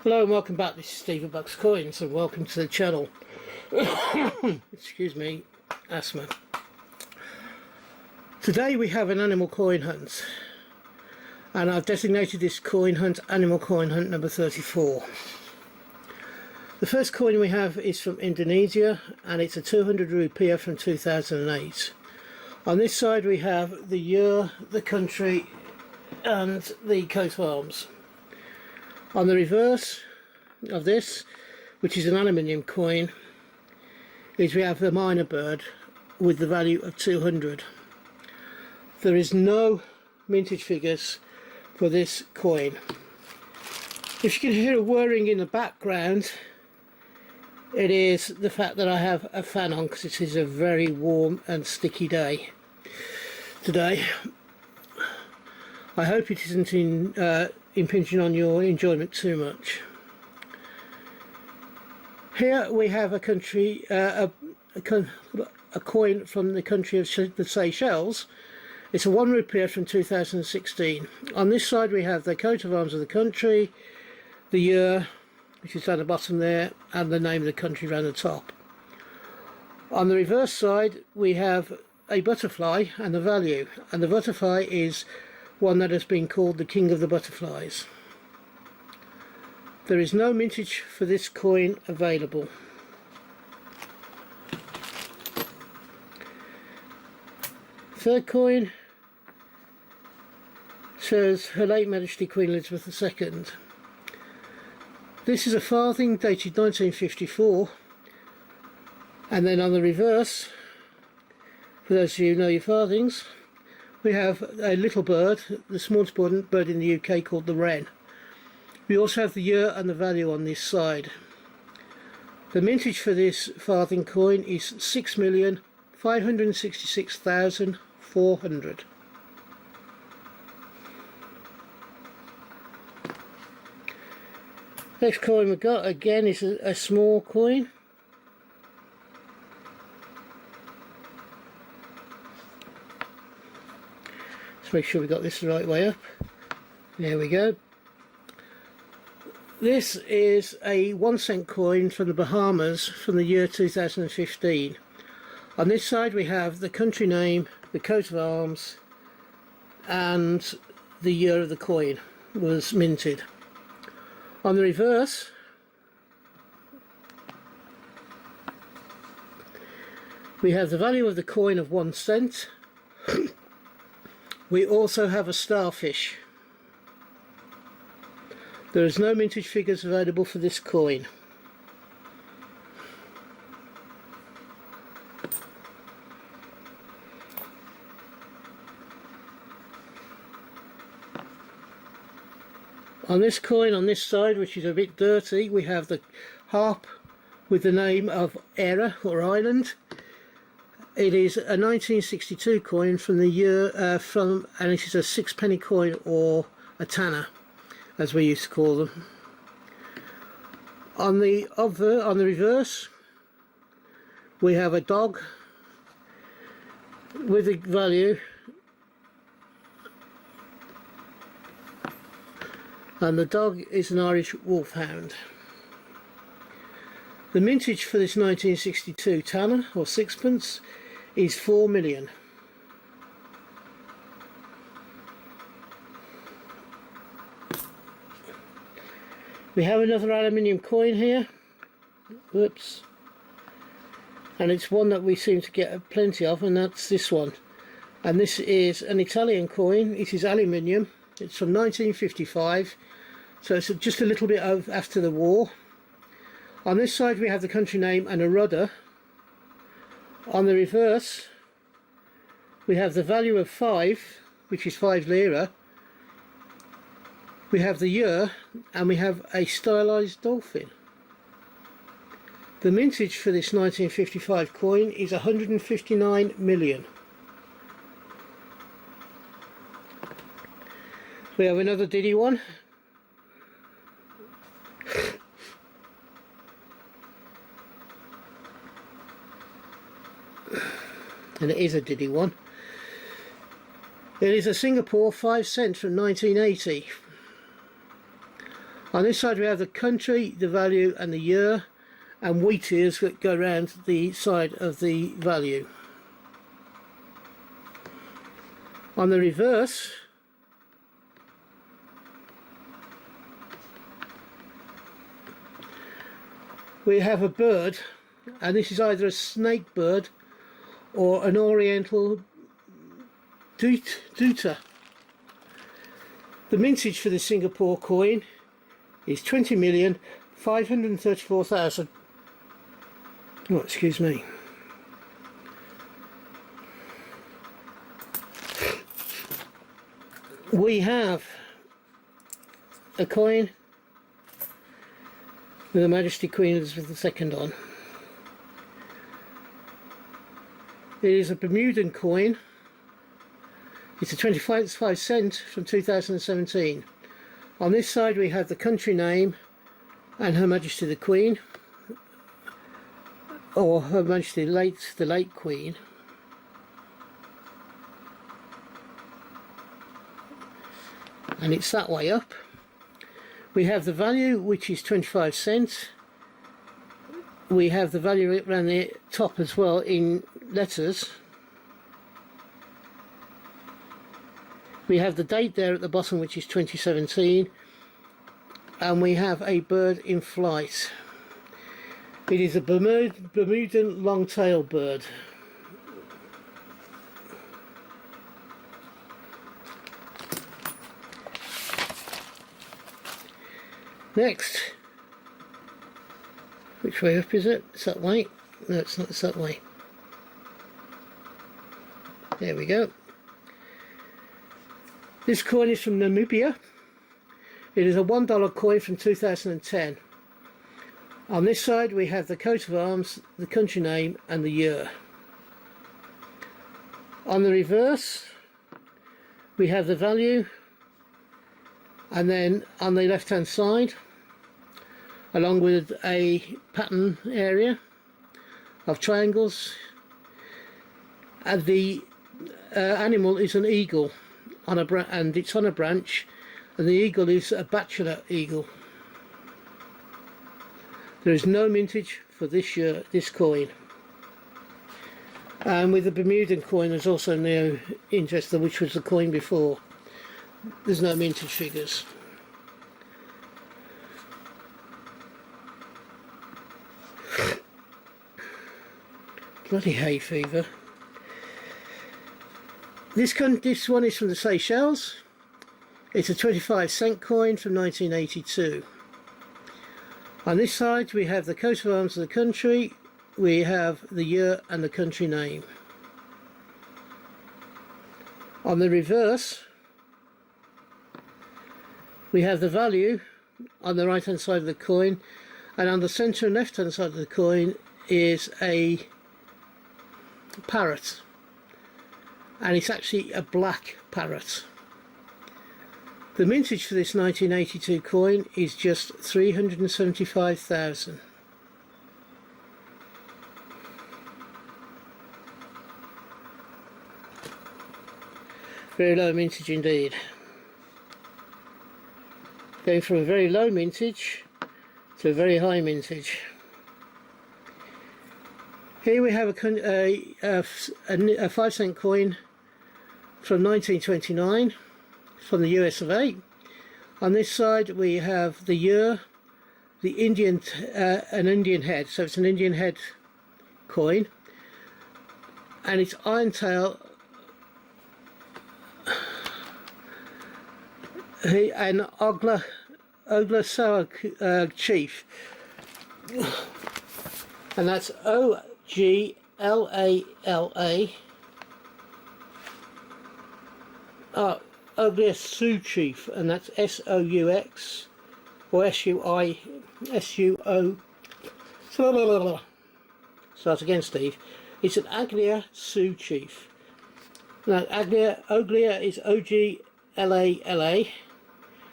Hello and welcome back. This is Stephen Bucks Coins and welcome to the channel. Excuse me, asthma. Today we have an animal coin hunt and I've designated this coin hunt Animal Coin Hunt number 34. The first coin we have is from Indonesia and it's a 200 rupiah from 2008. On this side we have the year, the country and the coat of arms. On the reverse of this, which is an aluminium coin, is we have the minor bird with the value of 200. There is no mintage figures for this coin. If you can hear a whirring in the background, it is the fact that I have a fan on because it is a very warm and sticky day today. I hope it isn't impinging on your enjoyment too much. Here we have a country, a coin from the country of the Seychelles. It's a 1 rupiah from 2016. On this side we have the coat of arms of the country, the year, which is at the bottom there, and the name of the country around the top. On the reverse side we have a butterfly and the value, and the butterfly is one that has been called the King of the Butterflies. There is no mintage for this coin available. Third coin says Her Late Majesty Queen Elizabeth II. This is a farthing dated 1954, and then on the reverse, for those of you who know your farthings, we have a little bird, the smallest bird in the UK, called the wren. We also have the year and the value on this side. The mintage for this farthing coin is 6,566,400. Next coin we've got again is a small coin. Let's make sure we got this the right way up. There we go. This is a 1 cent coin from the Bahamas from the year 2015. On this side we have the country name, the coat of arms, and the year of the coin was minted. On the reverse we have the value of the coin of 1 cent. We also have a starfish. There is no mintage figures available for this coin. On this coin on this side, which is a bit dirty, we have the harp with the name of Era or Island. It is a 1962 coin from the year and it is a 6-penny coin, or a tanner as we used to call them. On the reverse we have a dog with a value, and the dog is an Irish wolfhound. The mintage for this 1962 tanner or sixpence is 4 million. We have another aluminium coin here. Whoops. And it's one that we seem to get plenty of, and that's this one. And this is an Italian coin. It is aluminium. It's from 1955, so it's just a little bit after the war. On this side we have the country name and a rudder. On the reverse we have the value of 5, which is 5 lira. We have the year, and we have a stylized dolphin. The mintage for this 1955 coin is 159 million. We have another Diddy one. And it is a Diddy one. It is a Singapore 5 cent from 1980. On this side we have the country, the value and the year, and wheat ears that go around the side of the value. On the reverse we have a bird, and this is either a snake bird or an oriental duta. The mintage for the Singapore coin is 20,534,000. Oh, excuse me. We have a coin with Her Majesty Queen Elizabeth II on. It is a Bermudan coin. It's a 25 cent from 2017. On this side we have the country name and Her Majesty the Queen, or Her Majesty the late Queen. And it's that way up. We have the value, which is 25 cents. We have the value around the top as well in letters. We have the date there at the bottom, which is 2017, and we have a bird in flight. It is a Bermudan long-tail bird. Next, which way up is it? It's that way. No, it's not. It's that way. There we go. This coin is from Namibia. It is a $1 coin from 2010. On this side we have the coat of arms, the country name and the year. On the reverse we have the value, and then on the left hand side, along with a pattern area of triangles, and the animal is an eagle on and it's on a branch, and the eagle is a bachelor eagle. There is no mintage for this year, this coin. And with the Bermudan coin there's also no interest, which was the coin before. There's no mintage figures. Bloody hay fever. This one is from the Seychelles. It's a 25 cent coin from 1982. On this side we have the coat of arms of the country, we have the year and the country name. On the reverse we have the value on the right hand side of the coin, and on the centre and left hand side of the coin is a parrot, and it's actually a black parrot. The mintage for this 1982 coin is just 375,000. Very low mintage indeed. Going from a very low mintage to a very high mintage. Here we have a 5 cent coin from 1929 from the US of A. On this side we have the year, the Indian, an Indian head, so it's an Indian head coin, and it's iron tail, an Ogla Sour chief, and that's OGLALA. Ogla Sioux chief, and that's SOUX or SUO. Start again, Steve. It's an Aglia Sioux chief. Now Oglia is OGLALA.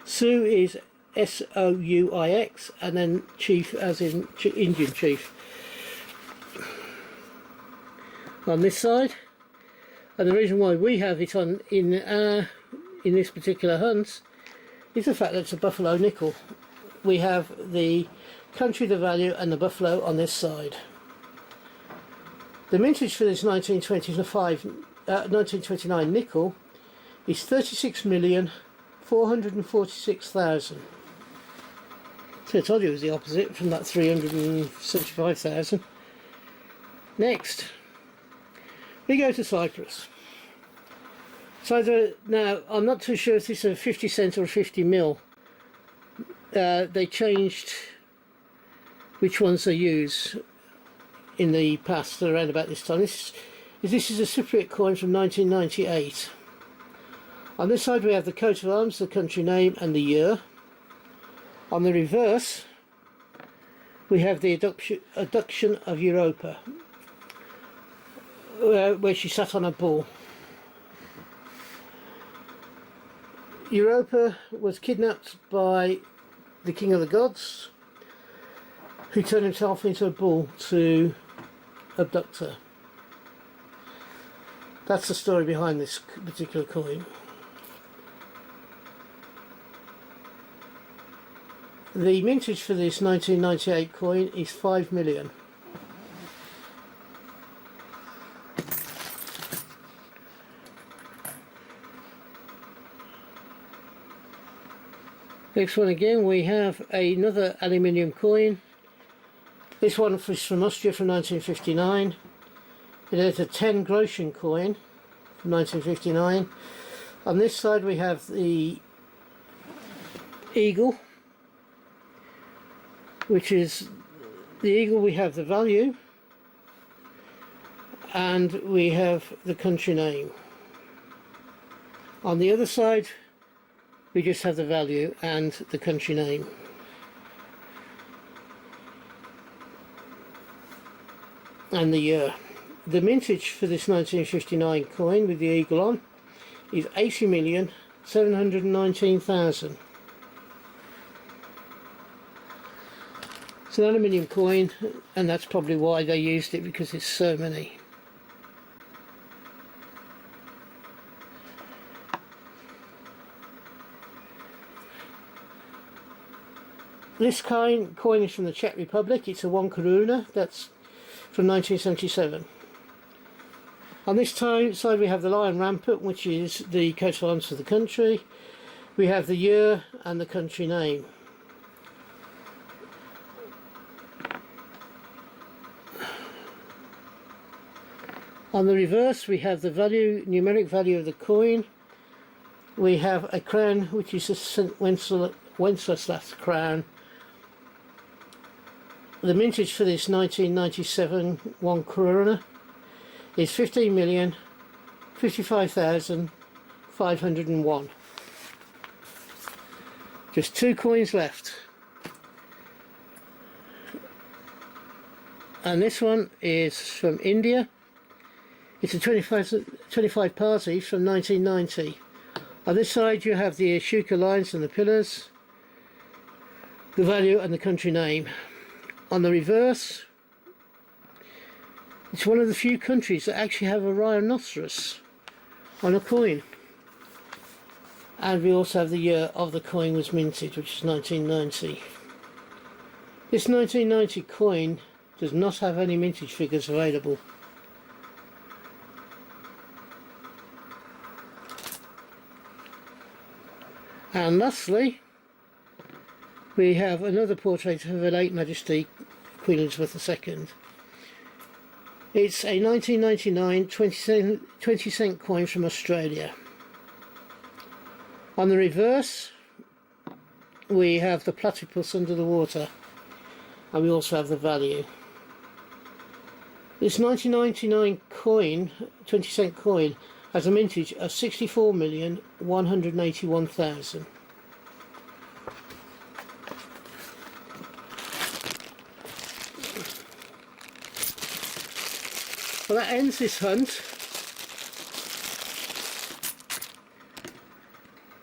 Sioux is SOUIX, and then chief as in Indian chief. On this side, and the reason why we have it on in this particular hunt is the fact that it's a buffalo nickel, we have the country, the value and the buffalo on this side. The mintage for this 1929 nickel is 36,446,000. So I told you it was the opposite from that 375,000. Next, we go to Cyprus. So now, I'm not too sure if this is a 50 cent or a 50 mil. They changed which ones they use in the past around about this time. This is a Cypriot coin from 1998. On this side we have the coat of arms, the country name and the year. On the reverse we have the abduction of Europa, where she sat on a bull. Europa was kidnapped by the king of the gods, who turned himself into a bull to abduct her. That's the story behind this particular coin. The mintage for this 1998 coin is 5 million. Next one again, we have another aluminium coin. This one is from Austria from 1959. It is a 10 groschen coin from 1959. On this side we have the eagle, which is the eagle. We have the value and we have the country name. On the other side we just have the value and the country name. And the year. The mintage for this 1959 coin with the eagle on is 80,719,000. It's an aluminium coin, and that's probably why they used it, because there's so many. This coin is from the Czech Republic. It's a 1 koruna. That's from 1977. On this side we have the lion rampant, which is the coat of arms for the country. We have the year and the country name. On the reverse we have the value, numeric value of the coin. We have a crown, which is a St. Wenceslas crown. The mintage for this 1997 1 koruna is 15,055,501. Just 2 coins left. And this one is from India. It's a 25 party from 1990. On this side you have the Ashoka lines and the pillars, the value and the country name. On the reverse, it's one of the few countries that actually have a rhinoceros on a coin. And we also have the year of the coin was minted, which is 1990. This 1990 coin does not have any mintage figures available. And lastly, we have another portrait of Her late Majesty Queen Elizabeth II. It's a 1999 20 cent coin from Australia. On the reverse we have the platypus under the water, and we also have the value. This 1999 coin, 20 cent coin, has a mintage of 64,181,000. Well, that ends this hunt.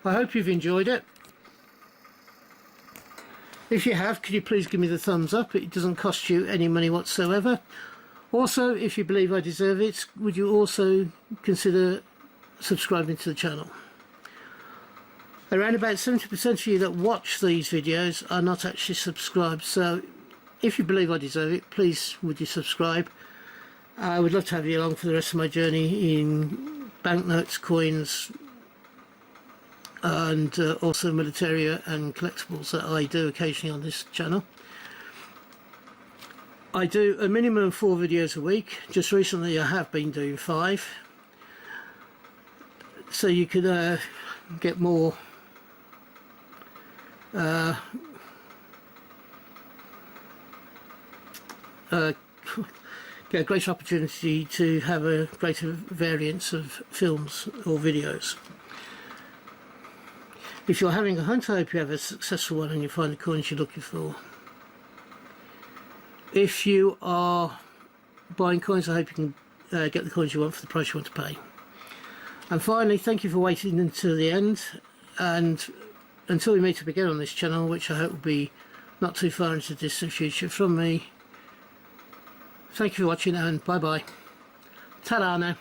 I hope you've enjoyed it. If you have, could you please give me the thumbs up? It doesn't cost you any money whatsoever. Also, if you believe I deserve it, would you also consider subscribing to the channel? Around about 70% of you that watch these videos are not actually subscribed, so if you believe I deserve it, please would you subscribe. I would love to have you along for the rest of my journey in banknotes, coins, and also militaria and collectibles that I do occasionally on this channel. I do a minimum of 4 videos a week. Just recently I have been doing 5, so you could get more get a greater opportunity to have a greater variance of films or videos. If you're having a hunt, I hope you have a successful one and you find the coins you're looking for. If you are buying coins, I hope you can get the coins you want for the price you want to pay. And finally, thank you for waiting until the end, and until we meet up again on this channel, which I hope will be not too far into the distant future, from me, thank you for watching and bye bye. Ta-da now.